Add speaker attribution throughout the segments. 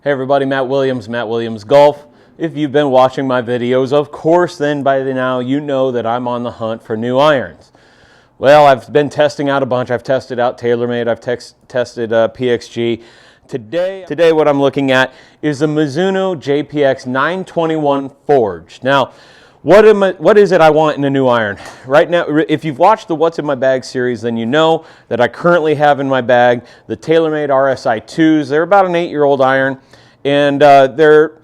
Speaker 1: Hey everybody, Matt Williams Golf. If you've been watching my videos, of course, then by now you know that I'm on the hunt for new irons. Well, I've been testing out a bunch. I've tested out TaylorMade, I've tested PXG. Today what I'm looking at is the Mizuno JPX 921 Forged. Now, what is it I want in a new iron? Right now, if you've watched the What's in My Bag series, then you know that I currently have in my bag the TaylorMade RSI 2s. They're about an 8-year-old iron, and they're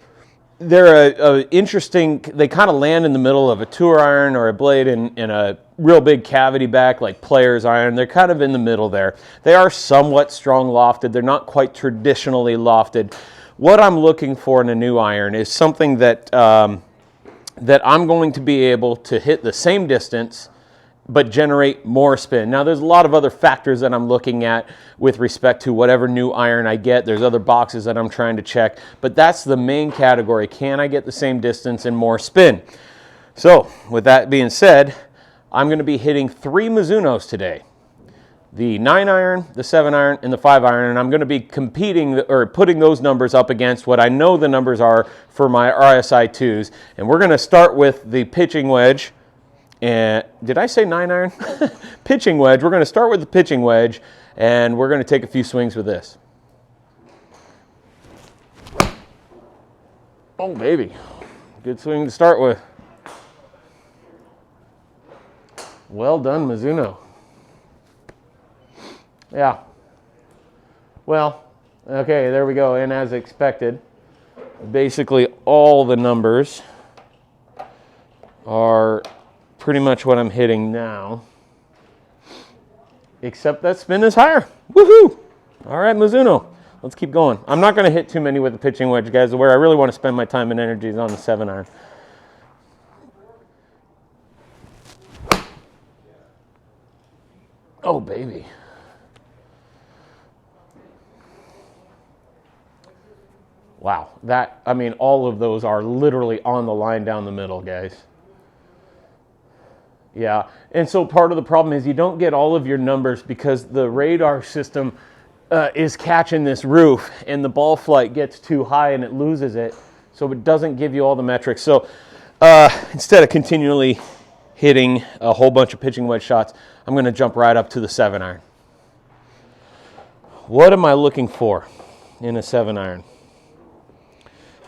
Speaker 1: interesting. They kind of land in the middle of a tour iron or a blade in a real big cavity back like player's iron. They're kind of in the middle there. They are somewhat strong lofted. They're not quite traditionally lofted. What I'm looking for in a new iron is something that that I'm going to be able to hit the same distance but generate more spin. Now, there's a lot of other factors that I'm looking at with respect to whatever new iron I get. There's other boxes that I'm trying to check, but that's the main category. Can I get the same distance and more spin? So, with that being said, I'm going to be hitting 3 Mizunos today. The 9 iron, the 7 iron, and the 5 iron, and I'm going to be competing or putting those numbers up against what I know the numbers are for my RSI 2s. And we're going to start with the pitching wedge. And did I say 9 iron? Pitching wedge. We're going to start with the pitching wedge, and we're going to take a few swings with this. Oh, baby. Good swing to start with. Well done, Mizuno. Yeah. Well, okay, there we go. And as expected, basically all the numbers are pretty much what I'm hitting now, except that spin is higher. Woohoo! All right, Mizuno, let's keep going. I'm not going to hit too many with the pitching wedge, guys. Where I really want to spend my time and energy is on the 7 iron. Oh, baby. Wow, all of those are literally on the line down the middle, guys. Yeah, and so part of the problem is you don't get all of your numbers because the radar system is catching this roof, and the ball flight gets too high and it loses it, so it doesn't give you all the metrics. So instead of continually hitting a whole bunch of pitching wedge shots, I'm going to jump right up to the 7 iron. What am I looking for in a 7 iron?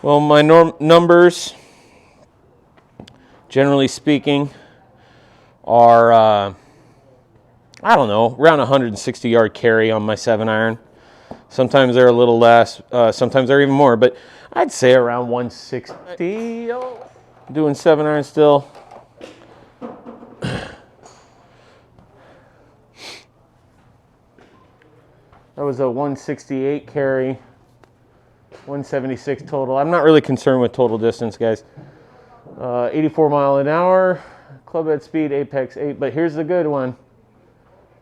Speaker 1: Well, my numbers, generally speaking, are, I don't know, around 160-yard carry on my 7 iron. Sometimes they're a little less, sometimes they're even more, but I'd say around 160. Doing 7 iron still. That was a 168 carry. 176 total. I'm not really concerned with total distance, guys. 84 mile an hour, club head speed, apex 8. But here's the good one.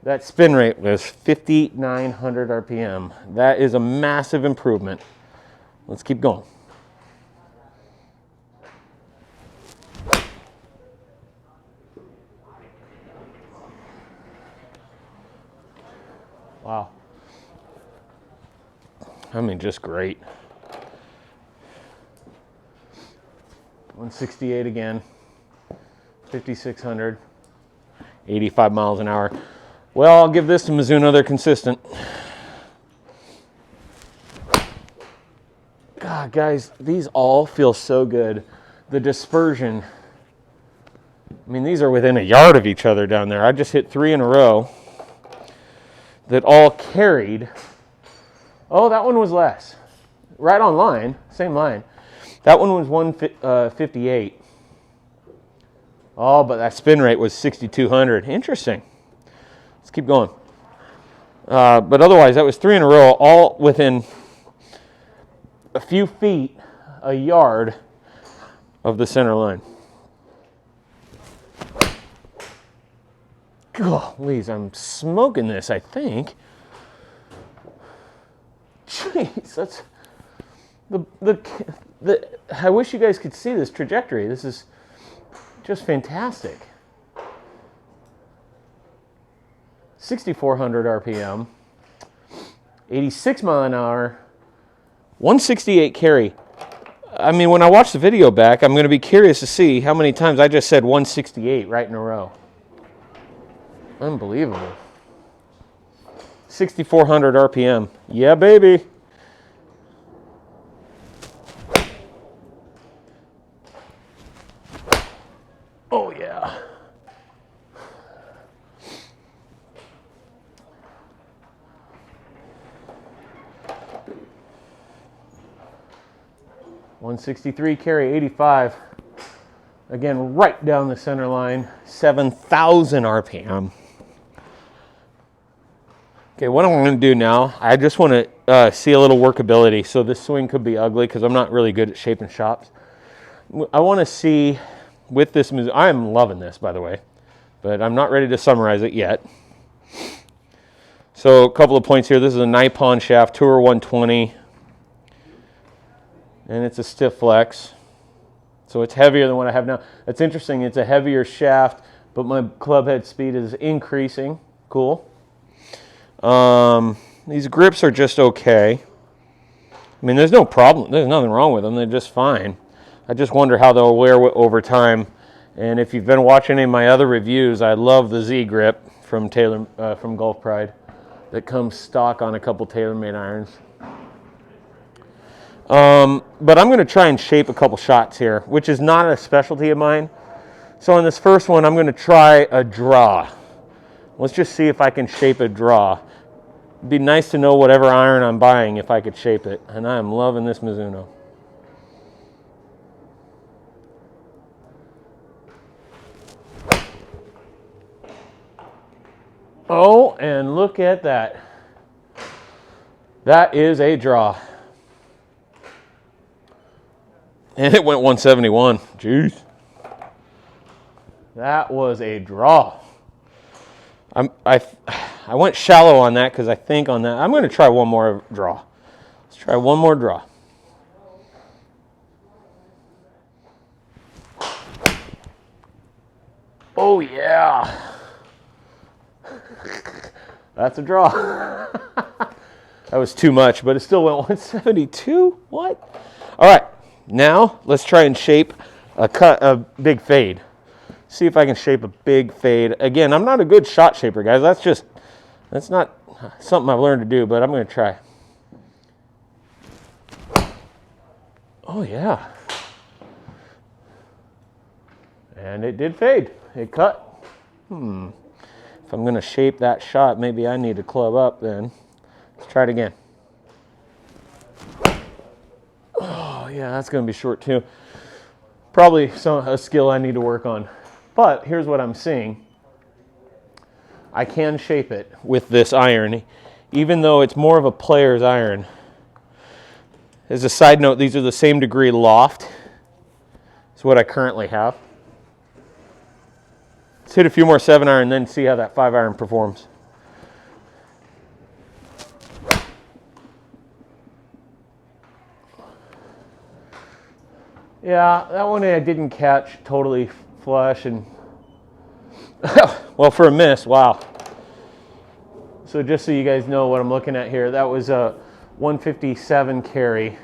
Speaker 1: That spin rate was 5,900 RPM. That is a massive improvement. Let's keep going. Wow. I mean, just great. 168 again, 5,600, 85 miles an hour. Well, I'll give this to Mizuno. They're consistent. God, guys, these all feel so good. The dispersion. I mean, these are within a yard of each other down there. I just hit 3 in a row that all carried. Oh, that one was less. Right on line, same line. That one was 158. Oh, but that spin rate was 6,200. Interesting. Let's keep going. But otherwise, that was 3 in a row, all within a few feet, a yard of the center line. Golly, I'm smoking this, I think. Jeez, that's I wish you guys could see this trajectory. This is just fantastic. 6,400 RPM, 86 mile an hour, 168 carry. I mean, when I watch the video back, I'm going to be curious to see how many times I just said 168 right in a row. Unbelievable. 6,400 RPM. Yeah, baby. Oh, yeah. .163 carry, 85. Again, right down the center line, 7,000 RPM. Okay, what I'm going to do now, I just want to see a little workability. So this swing could be ugly because I'm not really good at shaping shots. I want to see with this Mizuno. I am loving this, by the way, but I'm not ready to summarize it yet. So a couple of points here. This is a Nippon shaft, Tour 120, and it's a stiff flex. So it's heavier than what I have now. That's interesting. It's a heavier shaft, but my club head speed is increasing. Cool. These grips are just okay. I mean, there's no problem. There's nothing wrong with them. They're just fine. I just wonder how they'll wear over time. And if you've been watching any of my other reviews, I love the Z grip from from Golf Pride that comes stock on a couple TaylorMade irons. But I'm going to try and shape a couple shots here, which is not a specialty of mine. So on this first one, I'm going to try a draw. Let's just see if I can shape a draw. It'd be nice to know whatever iron I'm buying if I could shape it. And I'm loving this Mizuno. Oh, and look at that. That is a draw. And it went 171. Jeez. That was a draw. I went shallow on that because I think on that. I'm going to try one more draw. Let's try one more draw. Oh, yeah. That's a draw. That was too much, but it still went 172. What? All right. Now let's try and shape a big fade. See if I can shape a big fade. Again, I'm not a good shot shaper, guys. That's not something I've learned to do, but I'm going to try. Oh, yeah. And it did fade. It cut. If I'm going to shape that shot, maybe I need to club up then. Let's try it again. Oh, yeah, that's going to be short too. Probably a skill I need to work on. But here's what I'm seeing. I can shape it with this iron, even though it's more of a player's iron. As a side note, these are the same degree loft. It's what I currently have. Let's hit a few more 7-iron, then see how that 5-iron performs. Yeah, that one I didn't catch totally flush, and well, for a miss, wow. So just so you guys know what I'm looking at here, that was a 157 carry,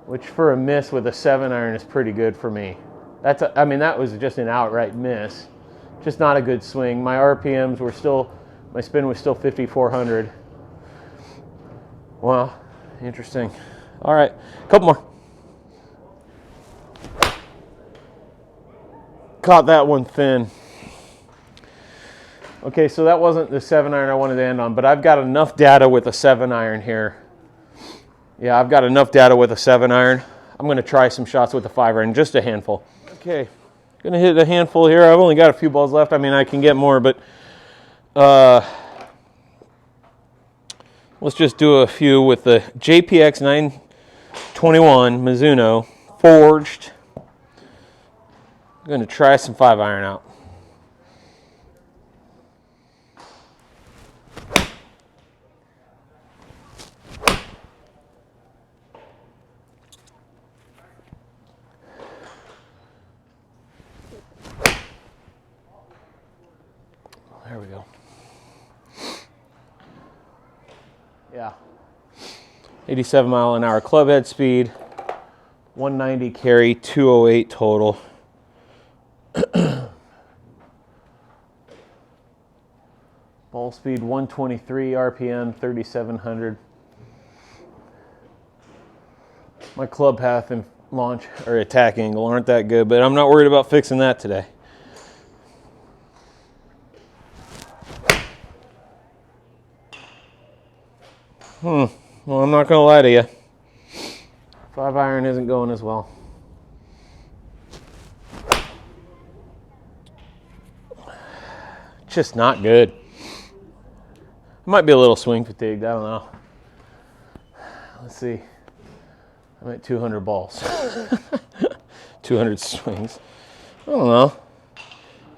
Speaker 1: which for a miss with a 7-iron is pretty good for me. I mean, that was just an outright miss. Just not a good swing. My RPMs were still, my spin was still 5,400. Wow, interesting. All right, a couple more. Caught that one thin. Okay, so that wasn't the 7-iron I wanted to end on, but I've got enough data with a 7-iron here. Yeah, I've got enough data with a 7-iron. I'm going to try some shots with a 5-iron, just a handful. Okay, going to hit a handful here. I've only got a few balls left. I mean, I can get more, but let's just do a few with the JPX 921 Mizuno forged. I'm going to try some 5-iron out. There we go. Yeah. 87-mile-an-hour club head speed, 190 carry, 208 total. Ball speed 123 RPM, 3,700. My club path and launch or attack angle aren't that good, but I'm not worried about fixing that today. Well, I'm not gonna lie to you. 5-iron isn't going as well. Just not good. I might be a little swing fatigued, I don't know. Let's see. I'm at 200 balls. 200 swings. I don't know.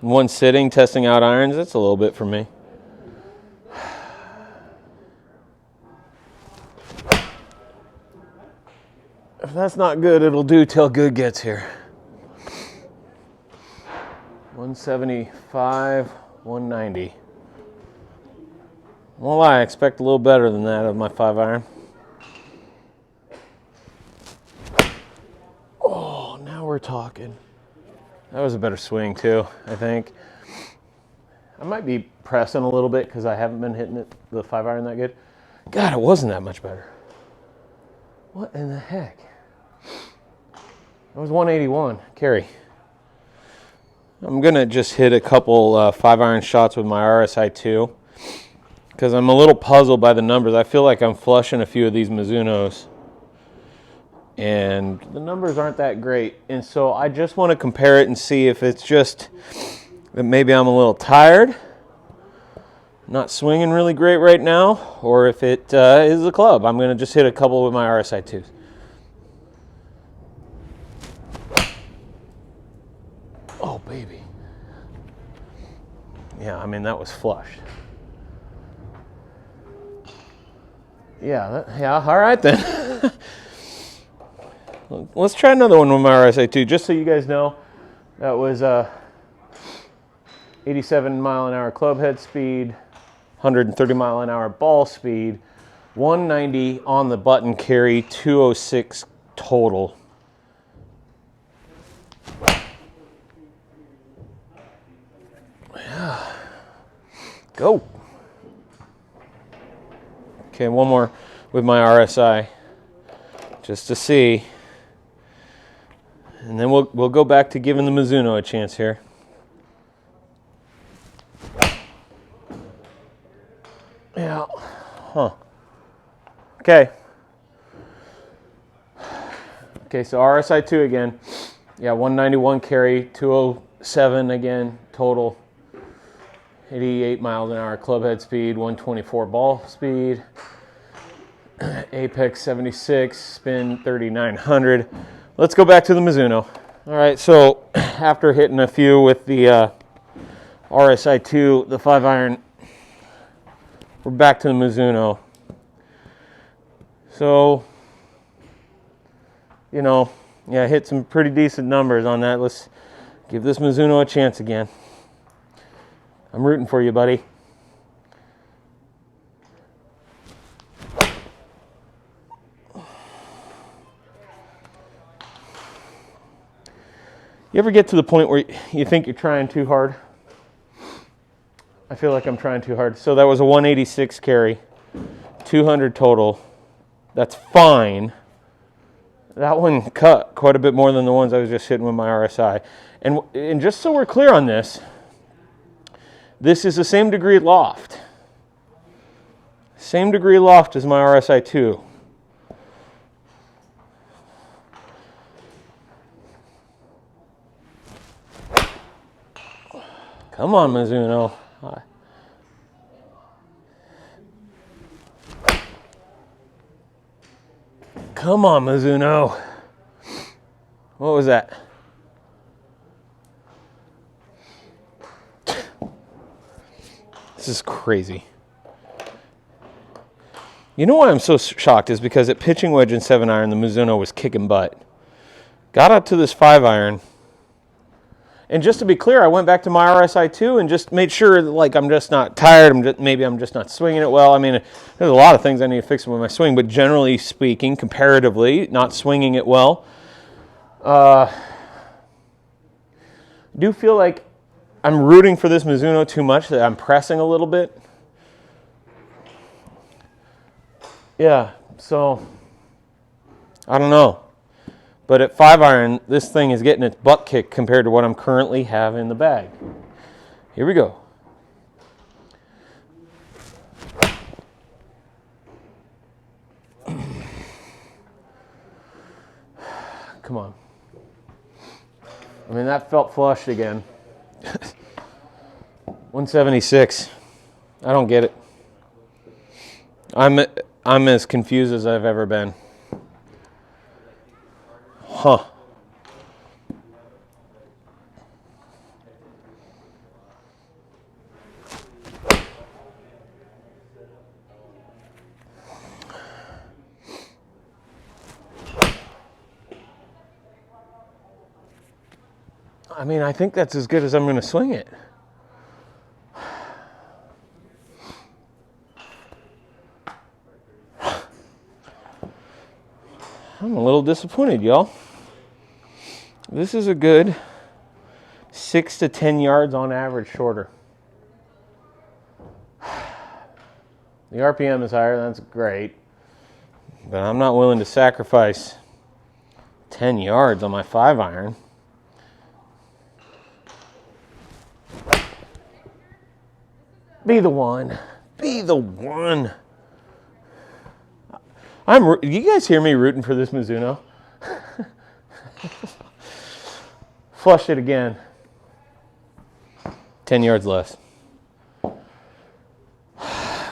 Speaker 1: One sitting, testing out irons, that's a little bit for me. If that's not good, it'll do till good gets here. 175, 190. Won't lie, I expect a little better than that of my 5-iron. Oh, now we're talking. That was a better swing too, I think. I might be pressing a little bit because I haven't been hitting the 5-iron that good. God, it wasn't that much better. What in the heck? That was 181 carry. I'm gonna just hit a couple 5-iron shots with my RSI 2 because I'm a little puzzled by the numbers. I feel like I'm flushing a few of these Mizunos and the numbers aren't that great. And so I just want to compare it and see if it's just that maybe I'm a little tired, not swinging really great right now, or if it is the club. I'm gonna just hit a couple with my RSI 2s. Oh, baby. Yeah, I mean, that was flushed. Yeah, all right then. Let's try another one with my RSI 2, just so you guys know. That was 87-mile-an-hour club head speed, 130-mile-an-hour ball speed, 190 on the button carry, 206 total. Go. Okay, one more with my RSI, just to see. And then we'll go back to giving the Mizuno a chance here. Yeah. Huh. Okay. Okay, so RSI 2 again. Yeah, 191 carry, 207 again total. 88 miles an hour club head speed, 124 ball speed, apex 76, spin 3,900. Let's go back to the Mizuno. All right, so after hitting a few with the RSI 2, the 5-iron, we're back to the Mizuno. So, you know, yeah, hit some pretty decent numbers on that. Let's give this Mizuno a chance again. I'm rooting for you, buddy. You ever get to the point where you think you're trying too hard? I feel like I'm trying too hard. So that was a 186 carry, 200 total. That's fine. That one cut quite a bit more than the ones I was just hitting with my RSI. And just so we're clear on this, this is the same degree loft. Same degree loft as my RSI 2. Come on, Mizuno. Come on, Mizuno. What was that? This is crazy. You know why I'm so shocked is because at pitching wedge and 7-iron, the Mizuno was kicking butt. Got up to this 5-iron, And just to be clear, I went back to my RSI 2 and just made sure that, like, I'm just not tired. Maybe I'm just not swinging it well. I mean, there's a lot of things I need to fix with my swing, but generally speaking, comparatively, not swinging it well. Do feel like I'm rooting for this Mizuno too much, that I'm pressing a little bit. Yeah, so I don't know. But at 5-iron, this thing is getting its butt kicked compared to what I'm currently have in the bag. Here we go. Come on. I mean, that felt flushed again. 176. I don't get it. I'm as confused as I've ever been. Huh. I mean, I think that's as good as I'm going to swing it. I'm a little disappointed, y'all. This is a good 6 to 10 yards on average shorter. The RPM is higher, that's great. But I'm not willing to sacrifice 10 yards on my 5-iron. Be the one. Be the one. You guys hear me rooting for this Mizuno? Flushed it again. 10 yards less.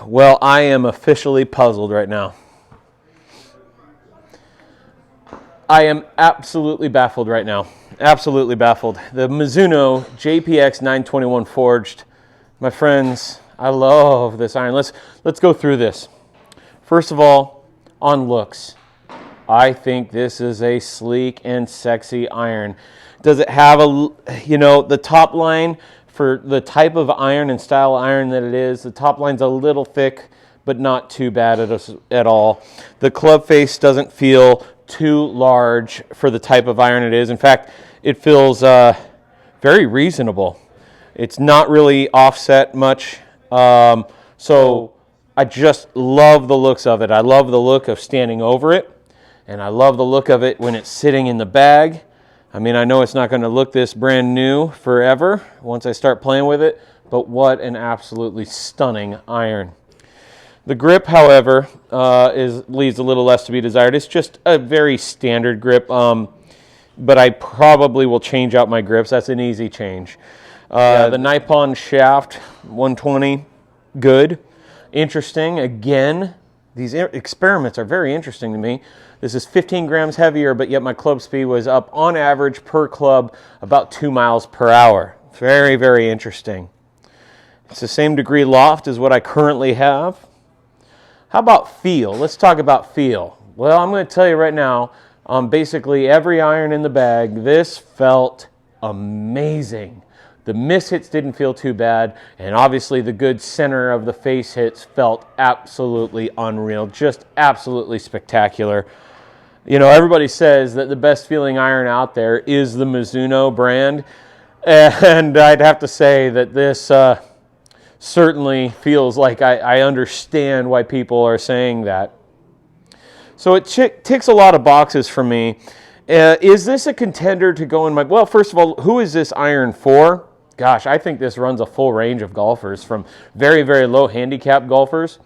Speaker 1: Well, I am officially puzzled right now. I am absolutely baffled right now. Absolutely baffled. The Mizuno JPX 921 forged. My friends, I love this iron. Let's go through this. First of all, on looks, I think this is a sleek and sexy iron. Does it have the top line for the type of iron and style iron that it is? The top line's a little thick, but not too bad at all. The club face doesn't feel too large for the type of iron it is. In fact, it feels very reasonable. It's not really offset much. So I just love the looks of it. I love the look of standing over it, and I love the look of it when it's sitting in the bag. I mean, I know it's not going to look this brand new forever once I start playing with it, but what an absolutely stunning iron. The grip, however, leaves a little less to be desired. It's just a very standard grip, but I probably will change out my grips. That's an easy change. The Nippon shaft, 120, good. Interesting. Again, these experiments are very interesting to me. This is 15 grams heavier, but yet my club speed was up on average per club about 2 miles per hour. Very, very interesting. It's the same degree loft as what I currently have. How about feel? Let's talk about feel. Well, I'm going to tell you right now, on basically every iron in the bag, this felt amazing. The miss hits didn't feel too bad, and obviously the good center of the face hits felt absolutely unreal, just absolutely spectacular. You know, everybody says that the best feeling iron out there is the Mizuno brand, and I'd have to say that this certainly feels like I understand why people are saying that. So it ticks a lot of boxes for me. Is this a contender to go in my... Well, first of all, who is this iron for? Gosh, I think this runs a full range of golfers, from very, very low handicap golfers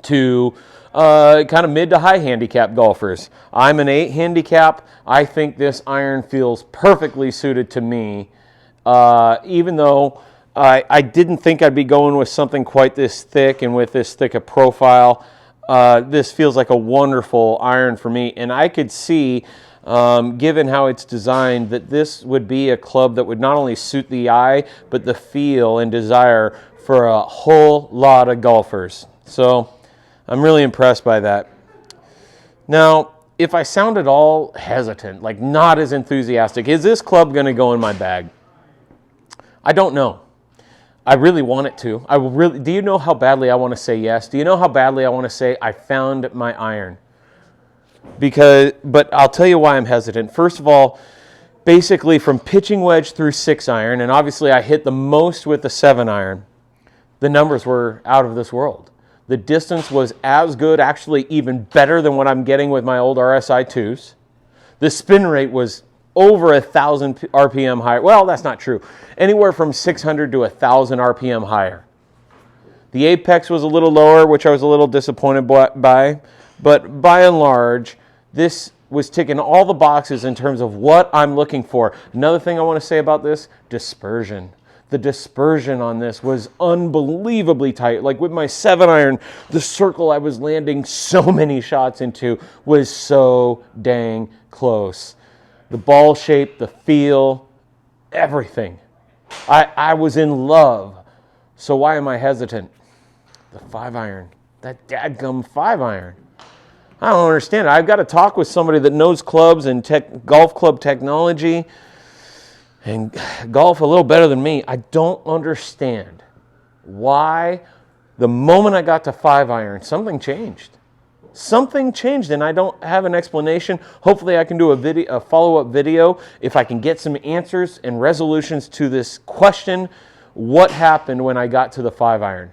Speaker 1: to kind of mid to high handicap golfers. I'm an 8 handicap. I think this iron feels perfectly suited to me, even though I didn't think I'd be going with something quite this thick and with this thick a profile. This feels like a wonderful iron for me, and I could see, given how it's designed, that this would be a club that would not only suit the eye, but the feel and desire for a whole lot of golfers. So I'm really impressed by that. Now, if I sound at all hesitant, like not as enthusiastic, is this club going to go in my bag? I don't know. I really want it to. Do you know how badly I want to say yes? Do you know how badly I want to say I found my iron? But I'll tell you why I'm hesitant. First of all, basically from pitching wedge through 6-iron, and obviously I hit the most with the 7-iron, the numbers were out of this world. The distance was as good, actually even better than what I'm getting with my old RSI 2s. The spin rate was over 1,000 RPM higher. Well, that's not true. Anywhere from 600 to 1,000 RPM higher. The apex was a little lower, which I was a little disappointed by. But by and large, this was ticking all the boxes in terms of what I'm looking for. Another thing I want to say about this, dispersion. The dispersion on this was unbelievably tight. Like with my 7-iron, the circle I was landing so many shots into was so dang close. The ball shape, the feel, everything. I was in love. So why am I hesitant? The 5-iron, that dadgum 5-iron. I don't understand. I've got to talk with somebody that knows clubs and golf club technology and golf a little better than me. I don't understand why the moment I got to 5-iron, something changed. Something changed, and I don't have an explanation. Hopefully I can do a follow-up video if I can get some answers and resolutions to this question, what happened when I got to the 5-iron.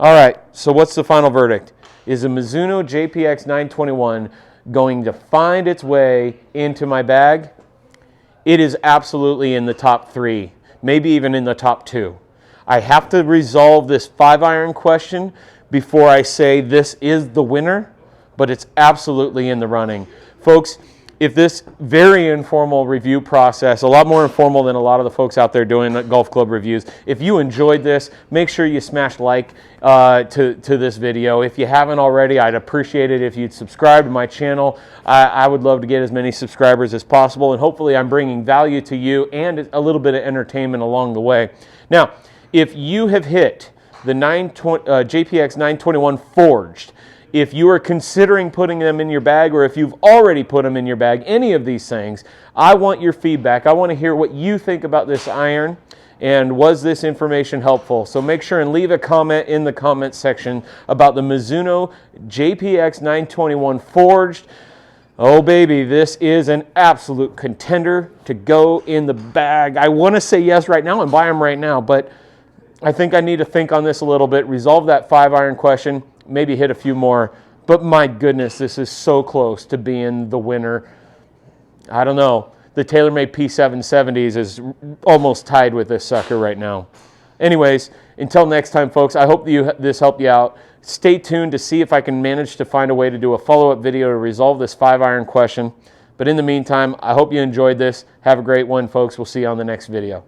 Speaker 1: All right, so what's the final verdict? Is a Mizuno JPX 921 going to find its way into my bag? It is absolutely in the top 3, maybe even in the top 2. I have to resolve this 5-iron question before I say this is the winner, but it's absolutely in the running. Folks, if this very informal review process, a lot more informal than a lot of the folks out there doing golf club reviews, if you enjoyed this, make sure you smash like to this video. If you haven't already, I'd appreciate it if you'd subscribe to my channel. I would love to get as many subscribers as possible, and hopefully I'm bringing value to you and a little bit of entertainment along the way. Now, if you have hit the JPX 921 forged, if you are considering putting them in your bag, or if you've already put them in your bag, any of these things, I want your feedback. I want to hear what you think about this iron, and was this information helpful? So make sure and leave a comment in the comment section about the Mizuno JPX 921 forged. Oh baby, this is an absolute contender to go in the bag. I want to say yes right now and buy them right now, but I think I need to think on this a little bit, resolve that 5-iron question, maybe hit a few more. But my goodness, this is so close to being the winner. I don't know. The TaylorMade P770s is almost tied with this sucker right now. Anyways, until next time, folks, I hope this helped you out. Stay tuned to see if I can manage to find a way to do a follow-up video to resolve this 5-iron question. But in the meantime, I hope you enjoyed this. Have a great one, folks. We'll see you on the next video.